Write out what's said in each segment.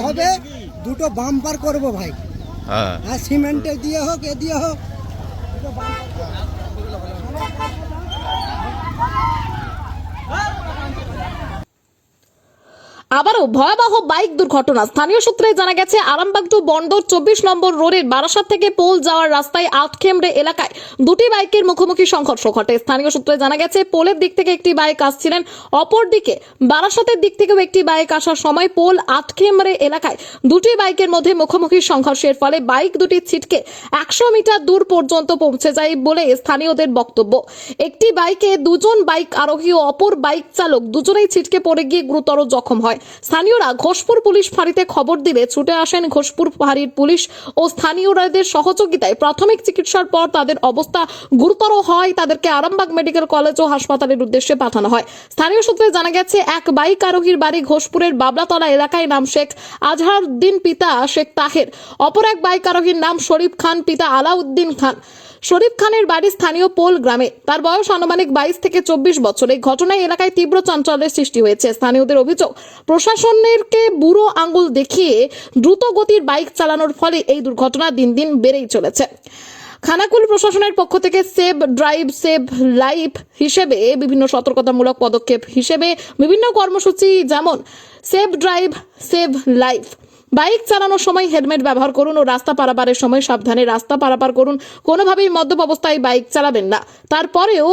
হবে দুটো বাম্পার করবো ভাই, হ্যাঁ সিমেন্টে দিয়ে হোক এ দিয়ে হোক। আবারও ভয়াবহ বাইক দুর্ঘটনা। স্থানীয় সূত্রে জানা গেছে আরামবাগ টু বন্দর 24 নম্বর রোডের বারাসাত থেকে পোল যাওয়ার রাস্তায় আটখেমড়ে এলাকায় দুটি বাইকের মুখোমুখি সংঘর্ষ ঘটে। স্থানীয় সূত্রে জানা গেছে পোলের দিক থেকে একটি বাইক আসছিলেন, অপরদিকে বারাসাতের দিক থেকেও একটি বাইক আসার সময় পোল আটখেমড়ে এলাকায় দুটি বাইকের মধ্যে মুখোমুখি সংঘর্ষের ফলে বাইক দুটি ছিটকে 100 মিটার দূর পর্যন্ত পৌঁছে যায় বলে স্থানীয়দের বক্তব্য। একটি বাইকে দুজন বাইক আরোহী ও অপর বাইক চালক দুজনেই ছিটকে পড়ে গিয়ে গুরুতর জখম হয়। স্থানীয়রা ঘোষপুর পুলিশ ফাঁড়িতে খবর দিলে ছুটে আসেন ঘোষপুর ফাঁড়ির পুলিশ ও স্থানীয়দের সহযোগিতায় প্রাথমিক চিকিৎসার পর তাদের অবস্থা গুরুতর হয়। তাদেরকে আরামবাগ মেডিকেল কলেজ ও হাসপাতালের উদ্দেশ্যে পাঠানো হয়। স্থানীয় সূত্রে জানা গেছে এক বাইক আরোহীর বাড়ি ঘোষপুরের বাবলাতলা এলাকায়, নাম শেখ আজহারউদ্দিন, পিতা শেখ তাহের। অপর এক বাইক আরোহীর নাম শরীফ খান, পিতা আলাউদ্দিন খান। শরীফ খানের বাড়ি স্থানীয় পোল গ্রামে। তার বয়স আনুমানিক 22 থেকে 24 বছর। এই ঘটনায় এলাকায় তীব্র চাঞ্চল্যের সৃষ্টি হয়েছে। স্থানীয়দের অভিযোগ, প্রশাসনেরকে বুড়ো আঙ্গুল দেখিয়ে দ্রুত গতির বাইক চালানোর ফলে এই দুর্ঘটনা দিন দিন বেড়েই চলেছে। খানাকুল প্রশাসনের পক্ষ থেকে সেভ ড্রাইভ সেভ লাইফ হিসেবে বিভিন্ন সতর্কতামূলক পদক্ষেপ হিসেবে বিভিন্ন কর্মসূচি, যেমন save drive save life. Bike চালানোর সময় হেলমেট ব্যবহার করুন ও রাস্তা পারাপারের সময় সাবধানে রাস্তা পারাপার করুন। কোনোভাবেই মদ্যপ অবস্থায় বাইক চালাবেন না। তারপরেও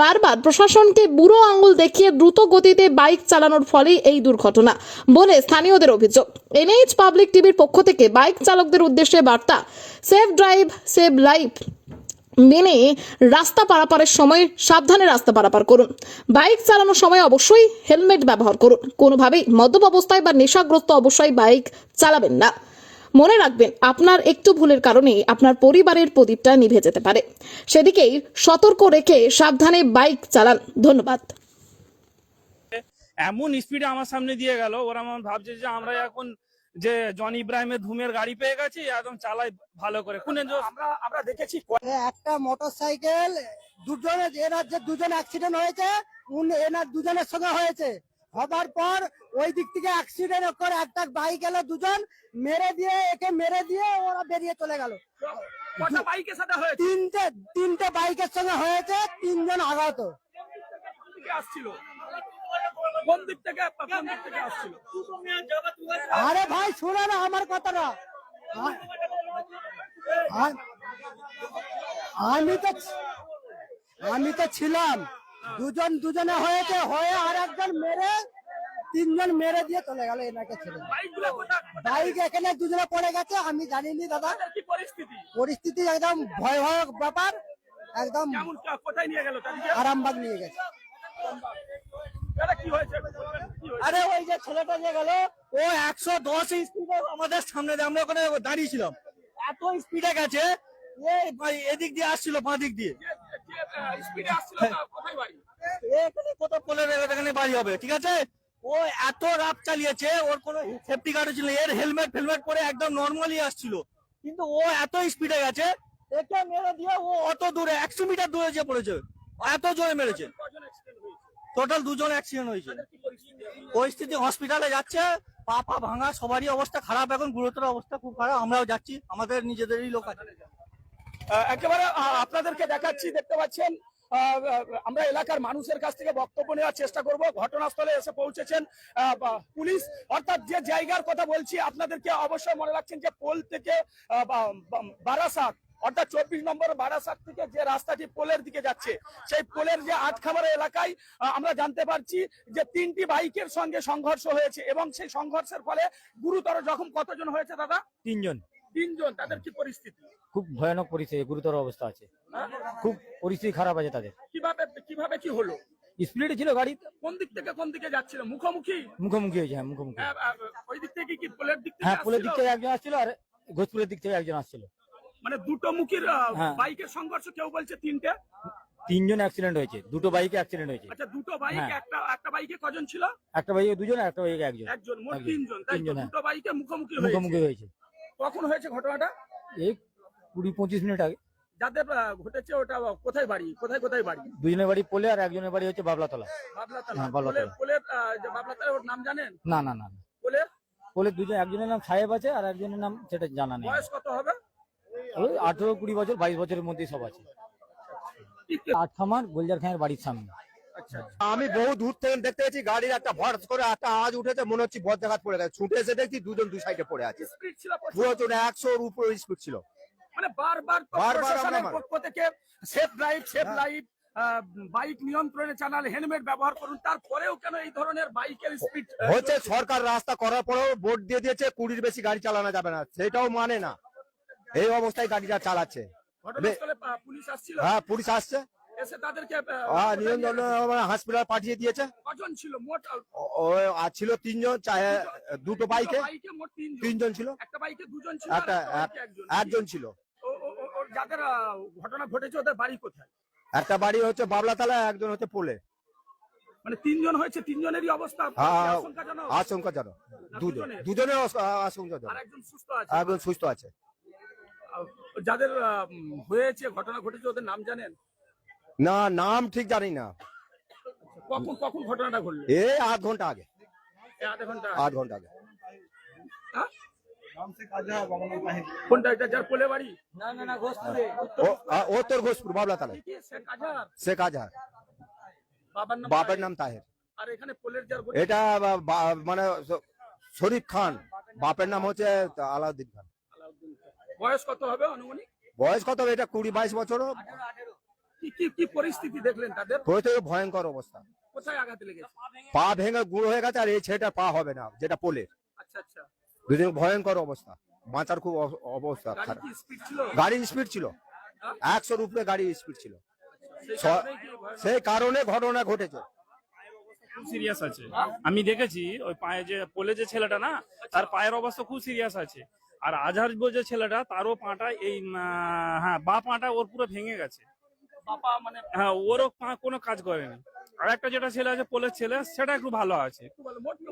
বারবার প্রশাসনকে বুড়ো আঙ্গুল দেখিয়ে দ্রুত গতিতে বাইক চালানোর ফলে এই দুর্ঘটনা বলে স্থানীয়দের অভিযোগ। এনএইচ পাবলিক টিভির পক্ষ থেকে বাইক চালকদের উদ্দেশ্যে বার্তা, সেভ ড্রাইভ সেভ লাইফ মেনে রাস্তা পারাপারের সময় সাবধানে রাস্তা পারাপার করুন। বাইক চালানোর সময় অবশ্যই হেলমেট ব্যবহার করুন। কোনোভাবেই মদ্যপ অবস্থায় বা নেশাগ্রস্ত অবস্থায় বাইক চালাবেন না। মনে রাখবেন, আপনার একটু ভুলের কারণে আপনার পরিবারের প্রদীপটা নিভে যেতে পারে। সেদিকেই সতর্ক রেখে সাবধানে বাইক চালান। ধন্যবাদ। এমন স্পিডে আমার সামনে দিয়ে গেল, ওরা আমার ভাবছে যে আমরা এখন যে জন ইব্রাহিমের ধুমের গাড়ি পেয়ে গেছি, একদম চালাই ভালো করে। আমরা দেখেছি একটা মোটরসাইকেল দুজনের, এনার যে দুজন অ্যাক্সিডেন্ট হয়েছে, এনার দুজনের সঙ্গে হয়েছে। হবার পর ওই দিক থেকে অ্যাক্সিডেন্ট করে একটা বাইক এলো, দুজন মেরে দিয়ে একে মেরে দিয়ে ওরা বেরিয়ে চলে গেল। বাইকের সাথে হয়েছে, তিনটে বাইকের সঙ্গে হয়েছে, তিনজন আহত। আসছিল কোন দিক থেকে আসছিল? আরে ভাই শোনো না আমার কথাটা, আমি তো ছিলাম। দুজনে হয়েছে, হয়ে আর একজন মেরে তিনজন মেরে দিয়ে চলে গেল এনাকে ছেড়ে। বাইক এখানে দুজনে পড়ে গেছে, আমি জানিনি দাদা। পরিস্থিতি একদম ভয়াবহ ব্যাপার, একদম। কোথায় নিয়ে গেল? আরামবাগ নিয়ে গেছে। আরে ওই যে ছেলেটা নিয়ে গেল, ও 110 স্পিডে আমাদের সামনে দিয়ে, আমরা ওখানে দাঁড়িয়েছিলাম, এত স্পিডে গেছে। এদিক দিয়ে আসছিল, বাঁ দিক দিয়ে এখানে কোথাও পোলের এখানে বাড়ি হবে, ঠিক আছে। ও এত রাফ চালিয়েছে, ওর কোনো সেফটি গার্ড ছিল, এর হেলমেট পরে একদম নর্মালি আসছিল, কিন্তু ও এত স্পিডে গেছে, একে মেরে দিয়ে ও অত দূরে 100 মিটার দূরে যে পড়েছে, এত জোরে মেরেছে। টোটাল দুজন অ্যাক্সিডেন্ট হয়েছে। পরিস্থিতি হসপিটালে যাচ্ছে, পা ভাঙা, সবারই অবস্থা খারাপ, এখন গুরুতর অবস্থা খুব খারাপ। আমরাও যাচ্ছি, আমাদের নিজেদেরই লোক আছে। একেবারে আপনাদেরকে দেখাচ্ছি, দেখতে পাচ্ছেন। আমরা এলাকার মানুষের কাছ থেকে বক্তব্য নেওয়ার চেষ্টা করব। ঘটনাস্থলে এসে পৌঁছেছেন পুলিশ। অর্থাৎ যে জায়গার কথা বলছি, আপনাদেরকে অবশ্যই মনে রাখছেন যে পোল থেকে বারাসাত, অর্থাৎ 24 নম্বর বারাসাত থেকে যে রাস্তাটি পোলের দিকে যাচ্ছে, সেই পোলের যে আটখামারা এলাকায় আমরা জানতে পারছি যে 3টি বাইকের সঙ্গে সংঘর্ষ হয়েছে, এবং সেই সংঘর্ষের ফলে গুরুতর জখম কতজন হয়েছে দাদা? 3 জন। তাদের কি পরিস্থিতি? খুব ভয়ানক পরিস্থিতি, গুরুতর অবস্থা আছে, খুব পরিস্থিতি খারাপ আছে তাদের। কিভাবে কি হলো? স্পিডে ছিল গাড়ি। কোন দিক থেকে কোন দিকে যাচ্ছিল? মুখোমুখি হয়েছে। হ্যাঁ, মুখোমুখি। ওই দিক থেকে কি পোলের দিক থেকে? হ্যাঁ, পোলের দিক থেকে একজন আসছিল, আর ঘোষপুরের দিক থেকে একজন আসছিল। মানে দুটো মুখের বাইকের সংঘর্ষ। কেউ বলছে 3জন অ্যাক্সিডেন্ট হয়েছে, দুটো বাইকে অ্যাক্সিডেন্ট হয়েছে। আচ্ছা, দুটো বাইক। একটা বাইকে কজন ছিল? একটা বাইকে দুজন, একটা বাইকে একজন, মোট 3জন। তাই তো? দুটো বাইকে মুখোমুখি হয়েছে। কখন হয়েছে ঘটনাটা? এই 20-25 মিনিট আগে। যাদের ঘটেছে ওটা কোথায় বাড়ি, কোথায় কোথায় বাড়ি? দুজনের বাড়ি পোলে আর একজনের বাড়ি হচ্ছে বাবলাতলা। বাবলাতলা। হ্যাঁ, বাবলাতলা। পোলের বাবলাতলার ওর নাম জানেন? না না না না। পোলের পোলে একজনের নাম সাহেব আছে আর একজনের নাম সেটা জানা নেই। বয়স কত হবে? ওই 18-20 বছর 22 বছরের মধ্যে সব আছে। আটখামার গোলজার খাঁয়ের বাড়ির সামনে। আচ্ছা আমি বহু দূর থেকে দেখতে পেয়েছি গাড়ির একটা ভরস করে একটা আওয়াজ উঠেছে, মনে হচ্ছে বজ্রাঘাত পড়ে গেছে। ছুটে এসে দেখছি দুজন দুই সাইডে পড়ে আছে। স্পিড ছিল পুরো 100-র উপরে স্পিড ছিল। মানে বারবার বারবার প্রশাসনের আমরা- পক্ষ থেকে সেফ লাইফ বাইক নিয়ন্ত্রণে চালান, হেলমেট ব্যবহার করুন, তারপরেও কেন এই ধরনের বাইকের স্পিড হচ্ছে সরকার রাস্তা করার পরেও বোর্ড দিয়ে দিয়েছে 20-র বেশি গাড়ি চালানো যাবে না, সেটাও মানে না। এই অবস্থায় গাড়িটা চালাচ্ছে। ঘটনাস্থলে পুলিশ আসছিল, হ্যাঁ, পুলিশ আসছে, এসে তাদেরকে নিয়ন্ত্রণ হাসপাতাল পাঠিয়ে দিয়েছে। কজন ছিল মোট? আর ছিল 3 জন, দুটো বাইকে বাইকে মোট 3 জন। 3 জন ছিল, একটা বাইকে 2 জন ছিল, একটা আর একটা বাইকে 1 জন। একজন ছিল। ওর যাদের ঘটনা ঘটেছে ওদের বাড়ি কোথায়? একটা বাড়ি হচ্ছে বাবলাতলা, একজন হচ্ছে পোলে। মানে 3 জন হয়েছে, 3 জনেরই অবস্থা হ্যাঁ, আশঙ্কাজনক। আশঙ্কাজনক। দুজনের? দুজনের আশঙ্কাজনক, আর একজন সুস্থ আছে। একজন সুস্থ আছে। যাদের হয়েছে, ঘটনা ঘটেছে, ওদের নাম জানেন? না, নাম ঠিক জানি না। কখন কখন ঘটনাটা ঘটলো? এই আধ ঘন্টা আগে, এই আধা ঘন্টা? 8 ঘন্টা আগে। হ্যাঁ? কোনটা এটা, যার কোলে বাড়ি? উত্তর ঘোষপুর বাবলাতলা। কি শেখ আজহার? শেখ আজহার, বাবার নাম? বাপের নাম তাহের। আর এখানে কোলের যার এটা মানে শরীফ খান, বাপের নাম হচ্ছে আলাউদ্দিন খান। বয়স কত হবে আনুমানিক? বয়স কত হবে? এটা 20-22 বছর। কি কি কি পরিস্থিতি দেখলেন তাদের? প্রচুর ভয়ঙ্কর অবস্থা। কোথায় আঘাত লেগেছে? পা ভেঙে গুঁড়ো হয়ে গেছে, আর এই ছেলেটার পা হবে না, যেটা পোলের। আচ্ছা আচ্ছা। দুদিন ভয়ঙ্কর অবস্থা, বাঁচার খুব অবস্থা গাড়ি খারাপ। কি স্পিড ছিল? গাড়ির স্পিড ছিল 100-র উপরে, গাড়ির স্পিড ছিল। সেই কারণেই কি ভয়? সেই কারণে ঘটনা ঘটেছে। খুব সিরিয়াস আছে। আমি দেখেছি ওই পায়ে যে পোলে যে ছেলেটা না, তার পায়ের অবস্থা খুব সিরিয়াস আছে। আর আজহার যে ছেলেটা, তারও পাটা এই হ্যাঁ, বা পাটা ওর পুরো ভেঙে গেছে। বাবা মানে হ্যাঁ, ওরও পা কোনো কাজ করেনি। আর একটা যেটা ছেলে আছে পোলের ছেলে, সেটা একটু ভালো আছে।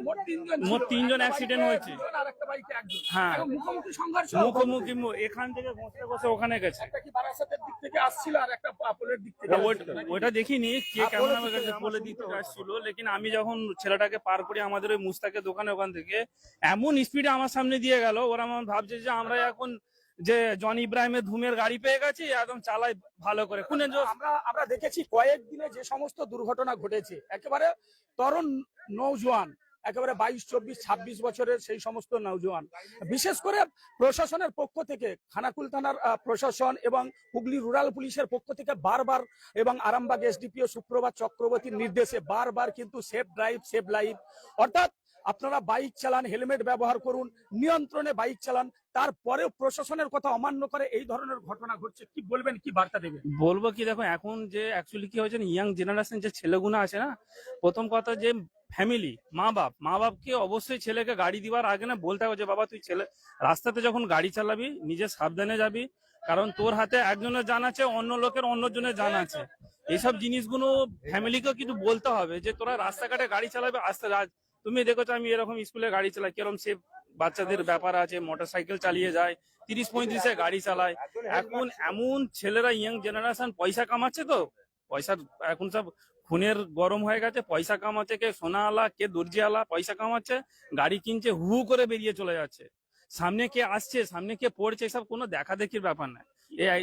মোট 3 জন ছিল। মোট 3 জন একটা অ্যাক্সিডেন্ট বাইকে হয়েছে। 2 জন, আর একটা বাইকে 1 জন। হ্যাঁ। এখন মুখোমুখি সংঘর্ষ। মুখোমুখি এখান থেকে বসে বসে ওখানে গেছে। একটা কি বারাসাতের দিক থেকে আসছিল, আর একটা পোলের দিক থেকে আসছিল। ওইটা দেখিনি কে কেমন ভাবে গেছে, পোলের দিক থেকে আসছিল। লেকিন আমি যখন ছেলেটাকে পার করি আমাদের ওই মুস্তাকের দোকানে, ওখান থেকে এমন স্পিডে আমার সামনে দিয়ে গেল, ওরা আমার ভাবছে যে আমরা এখন যে জন ইব্রাহিমের ধুমের গাড়ি পেয়ে গেছি, একদম চালাই ভালো করে। কোনে আমরা দেখেছি কয়েকদিনে যে সমস্ত দুর্ঘটনা ঘটেছে, একেবারে তরুণ নৌজওয়ান, একেবারে 22, 24, 26 বছরের সেই সমস্ত নৌজওয়ান, বিশেষ করে প্রশাসনের পক্ষ থেকে, খানাকুল থানার প্রশাসন এবং হুগলি রুরাল পুলিশের পক্ষ থেকে বারবার, এবং আরামবাগ এসডিপিও সুপ্রভাত চক্রবর্তীর নির্দেশে বারবার কিন্তু সেফ ড্রাইভ সেভ লাইফ, অর্থাৎ আপনারা বাইক চালান, হেলমেট ব্যবহার করুন, নিয়ন্ত্রণে বাইক চালান, তারপরেও প্রশাসনের কথা অমান্য করে এই ধরনের ঘটনা ঘটছে। কি বলবেন, কি বার্তা দেবেন? বলবো কি, দেখো এখন যে অ্যাকচুয়ালি কি হয়েছে, ইয়াং জেনারেশন যে ছেলেগুলো আছে না, প্রথম কথা যে ফ্যামিলি, মা বাপকে অবশ্যই ছেলেকে গাড়ি দিবার আগে না বলতে হবে যে বাবা তুই ছেলে রাস্তাতে যখন গাড়ি চালাবি নিজে সাবধানে যাবি, কারণ তোর হাতে একজনের জান আছে, অন্য লোকের অন্যজনের জান আছে। এইসব জিনিসগুলো ফ্যামিলিকেও কিন্তু বলতে হবে যে তোরা রাস্তাঘাটে গাড়ি চালাবে আস্তে। তুমি দেখেছো আমি এরকম স্কুলে গাড়ি চালাই, কিরকম সে বাচ্চাদের ব্যাপার আছে, মোটরসাইকেল চালিয়ে যায় 30-35-এ গাড়ি চালায়। এখন এমন ছেলেরা ইয়াং জেনারেশন পয়সা কামাচ্ছে, তো পয়সার এখন সব খুনের গরম হয়ে গেছে, পয়সা কামাচ্ছে, কে সোনাওয়ালা কে দর্জিওয়ালা পয়সা কামাচ্ছে, গাড়ি কিনছে, হু করে বেরিয়ে চলে যাচ্ছে। সামনে কে আসছে, সামনে কে পড়ছে, এসব কোনো দেখা দেখির ব্যাপার না।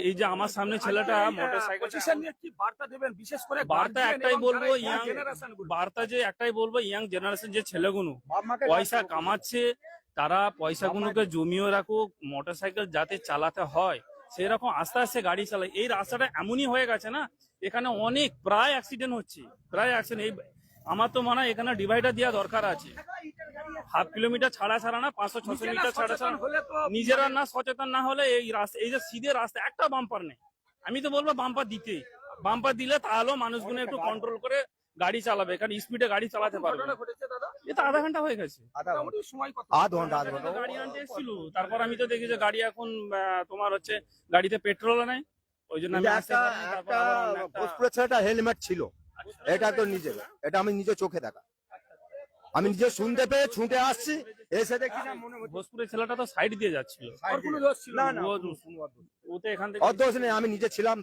এই যে আমার সামনে ছেলেটা মোটরসাইকেল নিয়ে কি বার্তা দেবেন, বিশেষ করে বার্তা guardian একটাই এবং বলবো, যারা ইয়াং generation গুলো? বার্তা যে একটাই বলবো, ইয়াং জেনারেশন যে ছেলেগুলো পয়সা কামাচ্ছে, তারা পয়সাগুলোকে জমিয়ে রাখুক, মোটরসাইকেল যাতে চালাতে হয় সেরকম আস্তে আস্তে গাড়ি চালায়। এই রাস্তাটা এমনই হয়ে গেছে না, এখানে অনেক প্রায় অ্যাক্সিডেন্ট হচ্ছে, প্রায় অ্যাক্সিডেন্ট। এই আমার তো মনে হয় এখানে ডিভাইডার দেওয়া দরকার আছে, 1/2 কিলোমিটার ছাড়া না, 500-600 মিটার ছাড়া হলে তো নিজেরা না সচেতন না হলে এই রাস্তা, এই যে সিধে রাস্তা একটা বাম্পার নেই। আমি তো বলবো বাম্পার দিতে, বাম্পার দিলে তাহলেও মানুষগুলো একটু কন্ট্রোল করে গাড়ি চালাবে, কারণ স্পিডে গাড়ি চালাতে পারবে। ঘটনা ঘটেছে দাদা, এটা আধা ঘন্টা হয়ে গেছে, মোটামুটি সময় কত? আধ ঘন্টা। গাড়ি আনতে এসেছিল, তারপর আমি তো দেখি যে গাড়ি এখন তোমার হচ্ছে গাড়িতে পেট্রোলও নেই, ওই জন্য আমি আসতে পারিনি। তারপর আবার অন্য একটা- ভোজপুরের ছেলেটা হেলমেট ছিল, এটা তো নিজে, এটা আমি নিজে চোখে দেখা। আমি নিজে শুনতে পেয়ে ছুটে আসছি, এসে দেখি না মনে হচ্ছে ভোজপুরের ছেলেটা তো সাইড দিয়ে যাচ্ছিল, ওর কোনো দোষ ছিল না না। না ও তো এখান থেকে অত দোষ নেই, আমি নিজে ছিলাম।